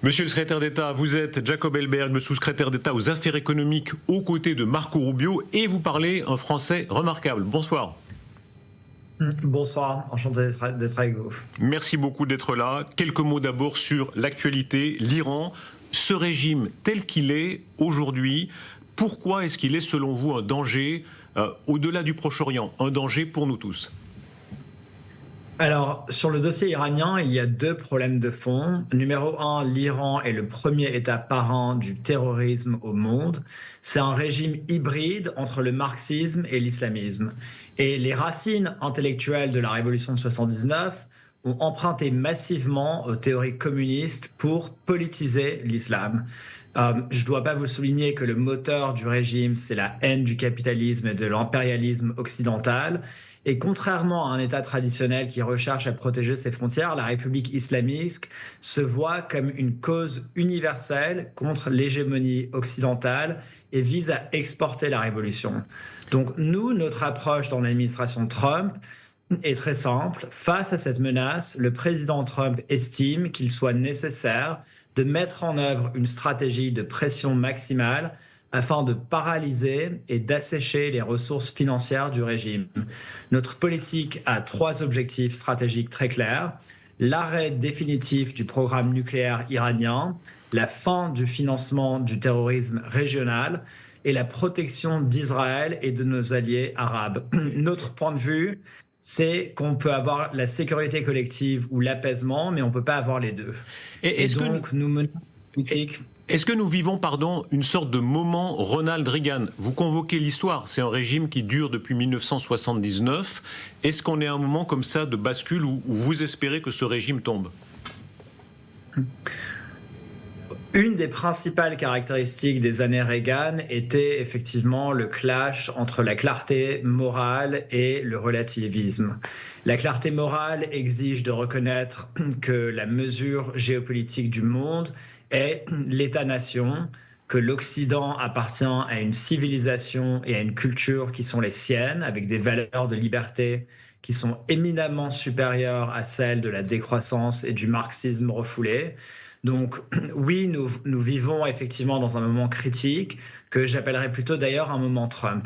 Monsieur le secrétaire d'État, vous êtes Jacob Elberg, le sous-secrétaire d'État aux affaires économiques aux côtés de Marco Rubio et vous parlez un français remarquable. Bonsoir. Bonsoir, enchanté d'être avec vous. Merci beaucoup d'être là. Quelques mots d'abord sur l'actualité, l'Iran. Ce régime tel qu'il est aujourd'hui, pourquoi est-ce qu'il est selon vous un danger au-delà du Proche-Orient, un danger pour nous tous ? Alors, sur le dossier iranien, il y a deux problèmes de fond. Numéro un, l'Iran est le premier État parent du terrorisme au monde. C'est un régime hybride entre le marxisme et l'islamisme. Et les racines intellectuelles de la révolution de 79 ont emprunté massivement aux théories communistes pour politiser l'islam. Je ne dois pas vous souligner que le moteur du régime, c'est la haine du capitalisme et de l'impérialisme occidental. Et contrairement à un État traditionnel qui recherche à protéger ses frontières, la République islamique se voit comme une cause universelle contre l'hégémonie occidentale et vise à exporter la révolution. Donc nous, notre approche dans l'administration Trump est très simple. Face à cette menace, le président Trump estime qu'il soit nécessaire de mettre en œuvre une stratégie de pression maximale afin de paralyser et d'assécher les ressources financières du régime. Notre politique a trois objectifs stratégiques très clairs: l'arrêt définitif du programme nucléaire iranien, la fin du financement du terrorisme régional et la protection d'Israël et de nos alliés arabes. Notre point de vue, c'est qu'on peut avoir la sécurité collective ou l'apaisement, mais on ne peut pas avoir les deux. Et donc, nous menons une politique... Est-ce que nous vivons, une sorte de moment Ronald Reagan ? Vous convoquez l'histoire, c'est un régime qui dure depuis 1979. Est-ce qu'on est à un moment comme ça de bascule où vous espérez que ce régime tombe ? Une des principales caractéristiques des années Reagan était effectivement le clash entre la clarté morale et le relativisme. La clarté morale exige de reconnaître que la mesure géopolitique du monde est l'État-nation, que l'Occident appartient à une civilisation et à une culture qui sont les siennes, avec des valeurs de liberté qui sont éminemment supérieures à celles de la décroissance et du marxisme refoulé. Donc oui, nous vivons effectivement dans un moment critique que j'appellerais plutôt d'ailleurs un moment Trump.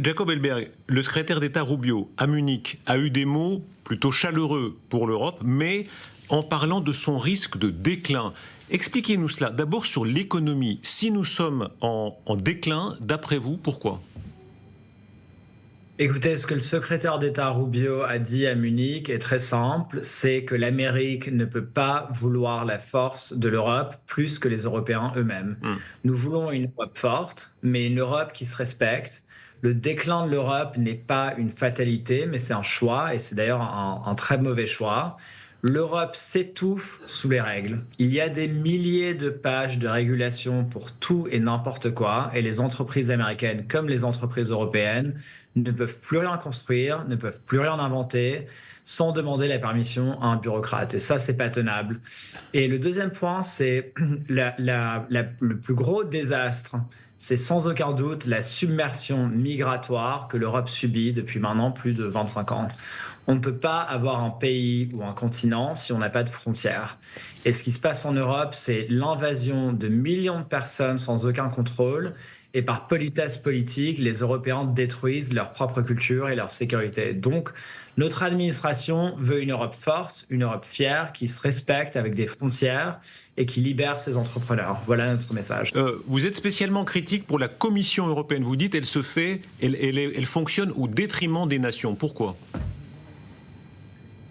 Jacob Elberg, le secrétaire d'État Rubio à Munich a eu des mots plutôt chaleureux pour l'Europe, mais en parlant de son risque de déclin. Expliquez-nous cela. D'abord sur l'économie. Si nous sommes en déclin, d'après vous, pourquoi ? Écoutez, ce que le secrétaire d'État Rubio a dit à Munich est très simple, c'est que l'Amérique ne peut pas vouloir la force de l'Europe plus que les Européens eux-mêmes. Nous voulons une Europe forte, mais une Europe qui se respecte. Le déclin de l'Europe n'est pas une fatalité, mais c'est un choix, et c'est d'ailleurs un très mauvais choix. L'Europe s'étouffe sous les règles. Il y a des milliers de pages de régulation pour tout et n'importe quoi, et les entreprises américaines comme les entreprises européennes ne peuvent plus rien construire, ne peuvent plus rien inventer sans demander la permission à un bureaucrate. Et ça, c'est pas tenable. Et le deuxième point, c'est le plus gros désastre. C'est sans aucun doute la submersion migratoire que l'Europe subit depuis maintenant plus de 25 ans. On ne peut pas avoir un pays ou un continent si on n'a pas de frontières. Et ce qui se passe en Europe, c'est l'invasion de millions de personnes sans aucun contrôle. Et par politesse politique, les Européens détruisent leur propre culture et leur sécurité. Donc, notre administration veut une Europe forte, une Europe fière, qui se respecte avec des frontières et qui libère ses entrepreneurs. Voilà notre message. Vous êtes spécialement critique pour la Commission européenne. Vous dites elle fonctionne au détriment des nations. Pourquoi ?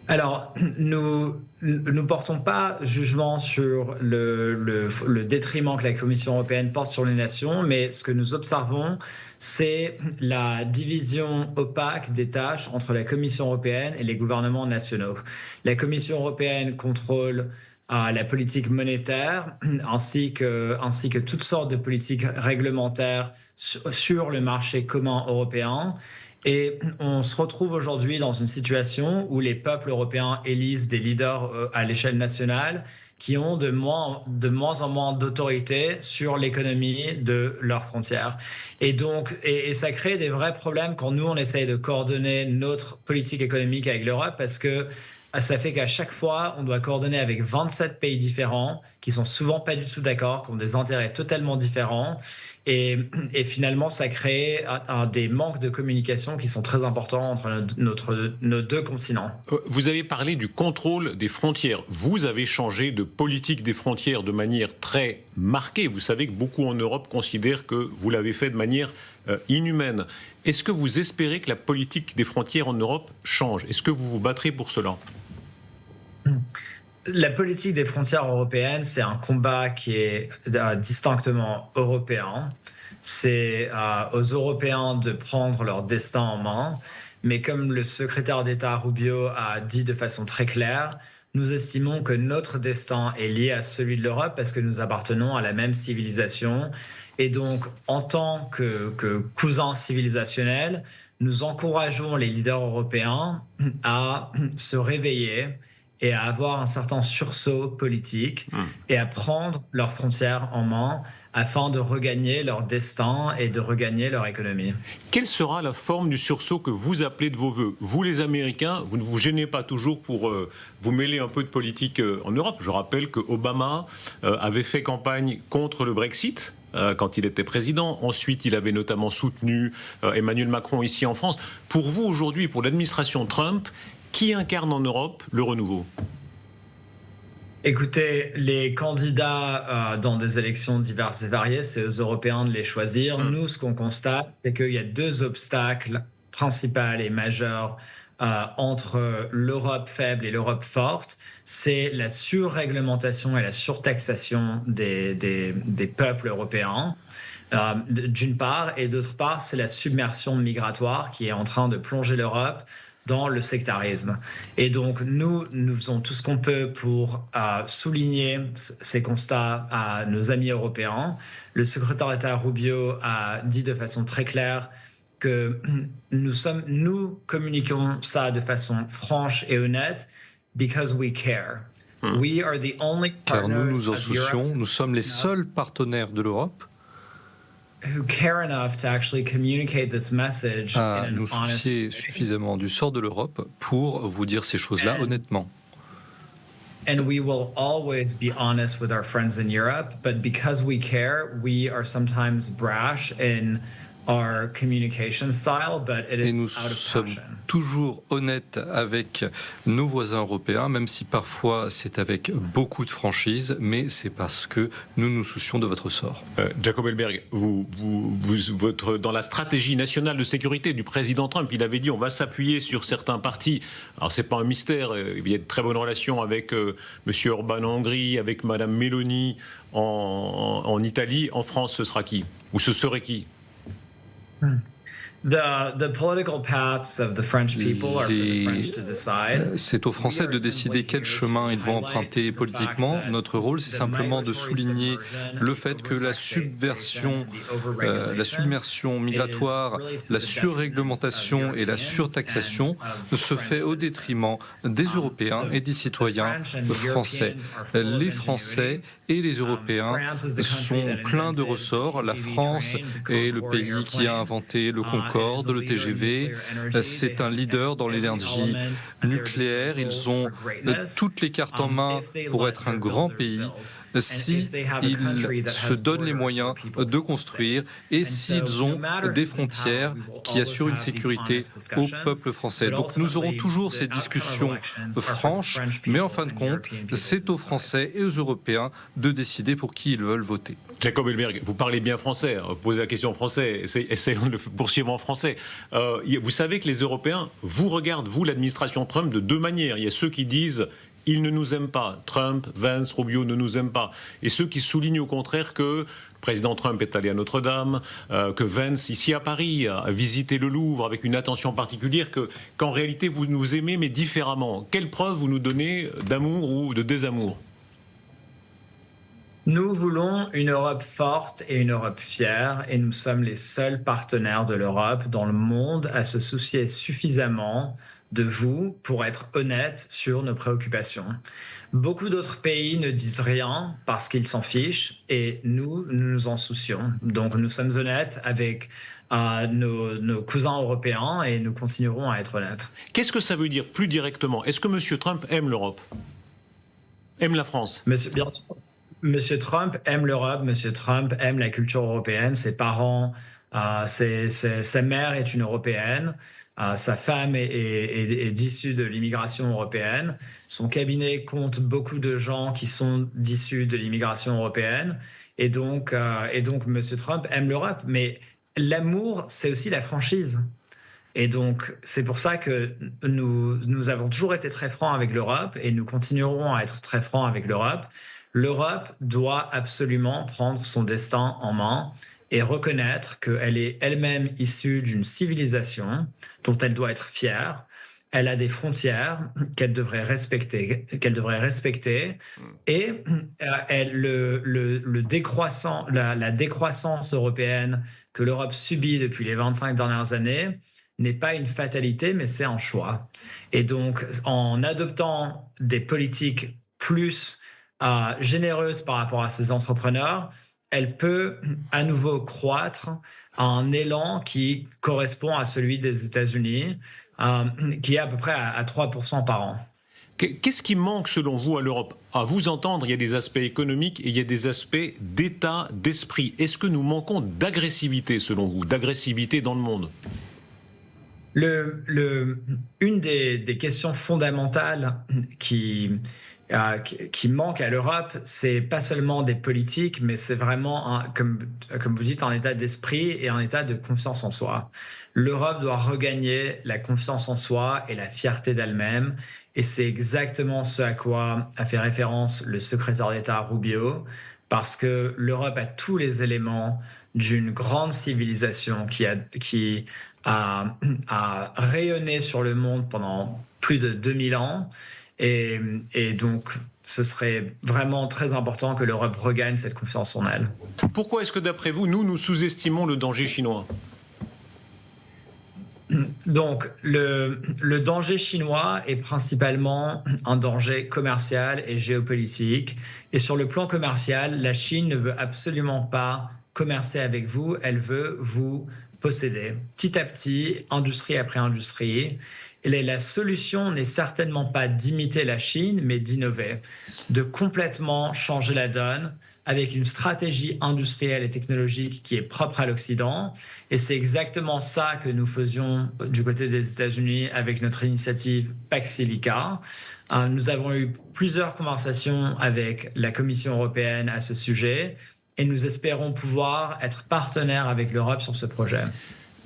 Alors, nous ne portons pas jugement sur le détriment que la Commission européenne porte sur les nations, mais ce que nous observons, c'est la division opaque des tâches entre la Commission européenne et les gouvernements nationaux. La Commission européenne contrôle la politique monétaire ainsi que toutes sortes de politiques réglementaires sur le marché commun européen. Et on se retrouve aujourd'hui dans une situation où les peuples européens élisent des leaders à l'échelle nationale qui ont de moins en moins d'autorité sur l'économie de leurs frontières. Et donc, et ça crée des vrais problèmes quand nous, on essaye de coordonner notre politique économique avec l'Europe parce que ça fait qu'à chaque fois, on doit coordonner avec 27 pays différents qui sont souvent pas du tout d'accord, qui ont des intérêts totalement différents. Et, et finalement, ça crée des manques de communication qui sont très importants entre nos deux continents. Vous avez parlé du contrôle des frontières. Vous avez changé de politique des frontières de manière très marquée. Vous savez que beaucoup en Europe considèrent que vous l'avez fait de manière inhumaine. Est-ce que vous espérez que la politique des frontières en Europe change? Est-ce que vous vous battrez pour cela? La politique des frontières européennes, c'est un combat qui est distinctement européen. C'est aux Européens de prendre leur destin en main. Mais comme le secrétaire d'État Rubio a dit de façon très claire, nous estimons que notre destin est lié à celui de l'Europe parce que nous appartenons à la même civilisation. Et donc, en tant que cousins civilisationnels, nous encourageons les leaders européens à se réveiller et à avoir un certain sursaut politique et à prendre leurs frontières en main afin de regagner leur destin et de regagner leur économie. Quelle sera la forme du sursaut que vous appelez de vos voeux? Vous, les Américains, vous ne vous gênez pas toujours pour vous mêler un peu de politique en Europe. Je rappelle que Obama avait fait campagne contre le Brexit quand il était président. Ensuite, il avait notamment soutenu Emmanuel Macron ici en France. Pour vous, aujourd'hui, pour l'administration Trump, qui incarne en Europe le renouveau? Écoutez, les candidats dans des élections diverses et variées, c'est aux Européens de les choisir. Nous, ce qu'on constate, c'est qu'il y a deux obstacles principaux et majeurs entre l'Europe faible et l'Europe forte. C'est la surréglementation et la surtaxation des peuples européens. D'une part, et d'autre part, c'est la submersion migratoire qui est en train de plonger l'Europe dans le sectarisme. Et donc, nous faisons tout ce qu'on peut pour souligner ces constats à nos amis européens. Le secrétaire d'État Rubio a dit de façon très claire que nous communiquons ça de façon franche et honnête because we care. We are the only Car nous partners nous en of Europe soucions, nous sommes les seuls partenaires de l'Europe who care enough to actually communicate this message à in nous an honest soucier way. suffisamment du sort de l'Europe pour vous dire ces choses-là honnêtement. And we will always be honest with our friends in Europe, but because we care, we are sometimes brash in our communication style, but it Et is nous out of sommes passion. toujours honnêtes avec nos voisins européens, même si parfois c'est avec beaucoup de franchise, mais c'est parce que nous nous soucions de votre sort. Jacob Elberg, dans la stratégie nationale de sécurité du président Trump, il avait dit on va s'appuyer sur certains partis. Alors c'est pas un mystère, il y a de très bonnes relations avec M. Orban en Hongrie, avec Mme Meloni en Italie. En France, ce sera qui? Ou ce serait qui? The political paths of the French people are for the French to decide. C'est aux Français de décider quel chemin ils vont emprunter politiquement. Notre rôle, c'est simplement de souligner le fait que la submersion migratoire, la surréglementation et la surtaxation se fait au détriment des Européens et des citoyens français. Les Français et les Européens sont pleins de ressorts. La France est le pays qui a inventé le Concorde, le TGV. C'est un leader dans l'énergie nucléaire. Ils ont toutes les cartes en main pour être un grand pays si ils se donnent les moyens de construire et s'ils ont des frontières qui assurent une sécurité au peuple français. Donc nous aurons toujours ces discussions franches, mais en fin de compte, c'est aux Français et aux Européens de décider pour qui ils veulent voter. Jacob Elberg, vous parlez bien français, posez la question en français, essayons de le poursuivre en français. Vous savez que les Européens vous regardent, vous, l'administration Trump, de deux manières. Il y a ceux qui disent ils ne nous aiment pas, Trump, Vance, Rubio ne nous aiment pas. Et ceux qui soulignent au contraire que le président Trump est allé à Notre-Dame, que Vance, ici à Paris, a visité le Louvre avec une attention particulière, qu'en réalité vous nous aimez mais différemment. Quelle preuve vous nous donnez d'amour ou de désamour? Nous voulons une Europe forte et une Europe fière, et nous sommes les seuls partenaires de l'Europe dans le monde à se soucier suffisamment de vous pour être honnête sur nos préoccupations. Beaucoup d'autres pays ne disent rien parce qu'ils s'en fichent et nous nous en soucions. Donc nous sommes honnêtes avec nos cousins européens et nous continuerons à être honnêtes. Qu'est-ce que ça veut dire plus directement? Est-ce que M. Trump aime l'Europe? Aime la France? Bien sûr, Monsieur Trump aime l'Europe, Monsieur Trump aime la culture européenne, ses parents, sa mère est une Européenne, sa femme est issue de l'immigration européenne, son cabinet compte beaucoup de gens qui sont issus de l'immigration européenne, et donc Monsieur Trump aime l'Europe, mais l'amour, c'est aussi la franchise. Et donc, c'est pour ça que nous avons toujours été très francs avec l'Europe et nous continuerons à être très francs avec l'Europe. L'Europe doit absolument prendre son destin en main et reconnaître qu'elle est elle-même issue d'une civilisation dont elle doit être fière. Elle a des frontières qu'elle devrait respecter, et la décroissance européenne que l'Europe subit depuis les 25 dernières années n'est pas une fatalité, mais c'est un choix. Et donc, en adoptant des politiques plus généreuse par rapport à ses entrepreneurs, elle peut à nouveau croître à un élan qui correspond à celui des États-Unis, qui est à peu près à 3% par an. Qu'est-ce qui manque selon vous à l'Europe? À vous entendre, il y a des aspects économiques et il y a des aspects d'état d'esprit. Est-ce que nous manquons d'agressivité selon vous, d'agressivité dans le monde? Une des questions fondamentales qui manque à l'Europe, c'est pas seulement des politiques, mais c'est vraiment, comme vous dites, un état d'esprit et un état de confiance en soi. L'Europe doit regagner la confiance en soi et la fierté d'elle-même, et c'est exactement ce à quoi a fait référence le secrétaire d'État Rubio, parce que l'Europe a tous les éléments d'une grande civilisation qui a rayonné sur le monde pendant plus de 2000 ans. Et donc, ce serait vraiment très important que l'Europe regagne cette confiance en elle. Pourquoi est-ce que, d'après vous, nous sous-estimons le danger chinois? Donc, le danger chinois est principalement un danger commercial et géopolitique. Et sur le plan commercial, la Chine ne veut absolument pas commercer avec vous, elle veut vous posséder. Petit à petit, industrie après industrie. Et la solution n'est certainement pas d'imiter la Chine, mais d'innover, de complètement changer la donne avec une stratégie industrielle et technologique qui est propre à l'Occident. Et c'est exactement ça que nous faisions du côté des États-Unis avec notre initiative Pax Silica. Nous avons eu plusieurs conversations avec la Commission européenne à ce sujet et nous espérons pouvoir être partenaires avec l'Europe sur ce projet.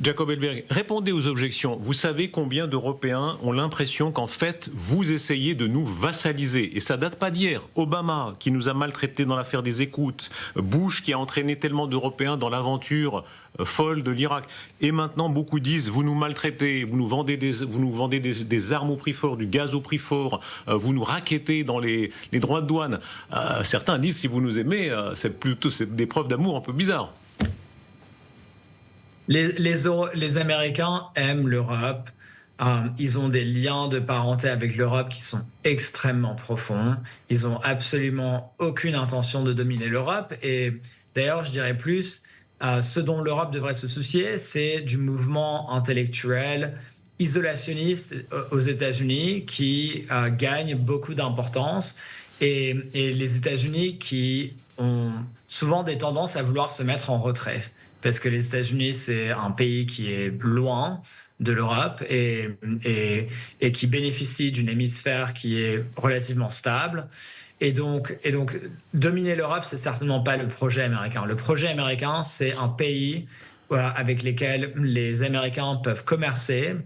Jacob Elberg, répondez aux objections. Vous savez combien d'Européens ont l'impression qu'en fait, vous essayez de nous vassaliser. Et ça date pas d'hier. Obama, qui nous a maltraités dans l'affaire des écoutes. Bush, qui a entraîné tellement d'Européens dans l'aventure folle de l'Irak. Et maintenant, beaucoup disent, vous nous maltraitez, vous nous vendez des armes au prix fort, du gaz au prix fort, vous nous raquettez dans les droits de douane. Certains disent, si vous nous aimez, c'est des preuves d'amour un peu bizarres. Les Américains aiment l'Europe. Ils ont des liens de parenté avec l'Europe qui sont extrêmement profonds. Ils n'ont absolument aucune intention de dominer l'Europe. Et d'ailleurs, je dirais plus, ce dont l'Europe devrait se soucier, c'est du mouvement intellectuel isolationniste aux États-Unis qui gagne beaucoup d'importance. Et les États-Unis qui ont souvent des tendances à vouloir se mettre en retrait. Parce que les États-Unis, c'est un pays qui est loin de l'Europe et qui bénéficie d'une hémisphère qui est relativement stable. Et donc dominer l'Europe, c'est certainement pas le projet américain. Le projet américain, c'est un pays avec lesquels les Américains peuvent commercer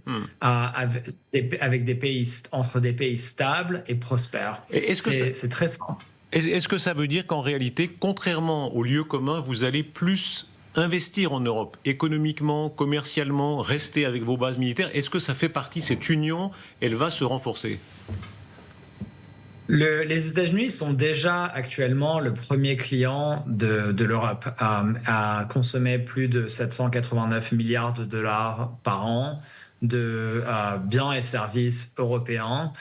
avec des pays, entre des pays stables et prospères. C'est très simple. Est-ce que ça veut dire qu'en réalité, contrairement au lieu commun, vous allez plus investir en Europe, économiquement, commercialement, rester avec vos bases militaires? Est-ce que ça fait partie, cette union, elle va se renforcer? Les États-Unis sont déjà actuellement le premier client de l'Europe, à consommer plus de 789 milliards de dollars par an de biens et services européens.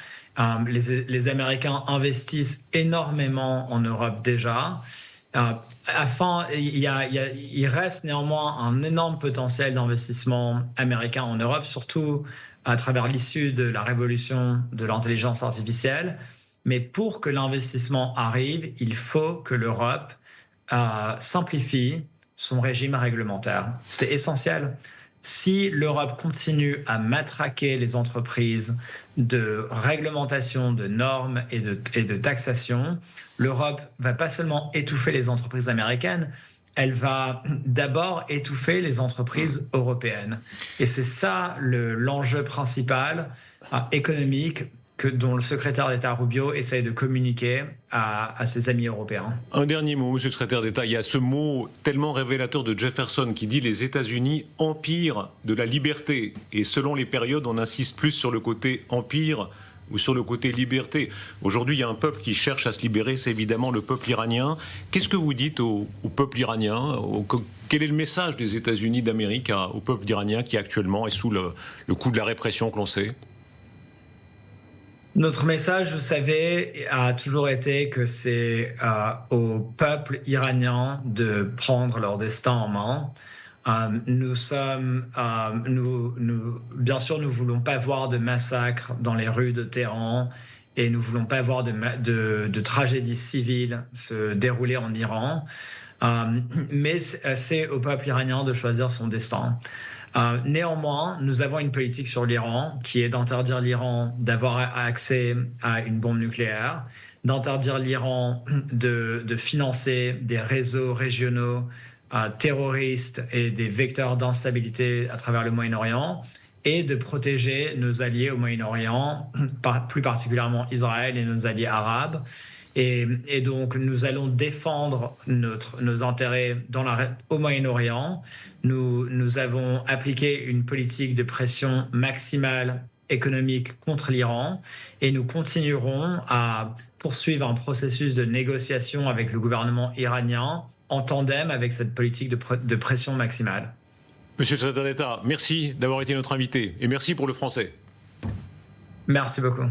Les Américains investissent énormément en Europe déjà. Il reste néanmoins un énorme potentiel d'investissement américain en Europe, surtout à travers l'issue de la révolution de l'intelligence artificielle. Mais pour que l'investissement arrive, il faut que l'Europe simplifie son régime réglementaire. C'est essentiel. Si l'Europe continue à matraquer les entreprises de réglementation, de normes et de taxation, l'Europe va pas seulement étouffer les entreprises américaines, elle va d'abord étouffer les entreprises européennes. Et c'est ça l'enjeu principal économique dont le secrétaire d'État Rubio essaye de communiquer à ses amis européens. Un dernier mot, monsieur le secrétaire d'État. Il y a ce mot tellement révélateur de Jefferson qui dit « les États-Unis, empire de la liberté ». Et selon les périodes, on insiste plus sur le côté empire ou sur le côté liberté. Aujourd'hui, il y a un peuple qui cherche à se libérer, c'est évidemment le peuple iranien. Qu'est-ce que vous dites au peuple iranien ? Quel est le message des États-Unis d'Amérique au peuple iranien qui actuellement est sous le coup de la répression que l'on sait ? Notre message, vous savez, a toujours été que c'est au peuple iranien de prendre leur destin en main. Bien sûr, nous voulons pas voir de massacres dans les rues de Téhéran et nous voulons pas voir de tragédies civiles se dérouler en Iran. Mais c'est au peuple iranien de choisir son destin. Néanmoins, nous avons une politique sur l'Iran qui est d'interdire l'Iran d'avoir accès à une bombe nucléaire, d'interdire l'Iran de financer des réseaux régionaux terroristes et des vecteurs d'instabilité à travers le Moyen-Orient et de protéger nos alliés au Moyen-Orient, plus particulièrement Israël et nos alliés arabes. Et donc, nous allons défendre nos intérêts au Moyen-Orient. Nous avons appliqué une politique de pression maximale économique contre l'Iran et nous continuerons à poursuivre un processus de négociation avec le gouvernement iranien en tandem avec cette politique de pression maximale. Monsieur le secrétaire d'État, merci d'avoir été notre invité et merci pour le français. Merci beaucoup.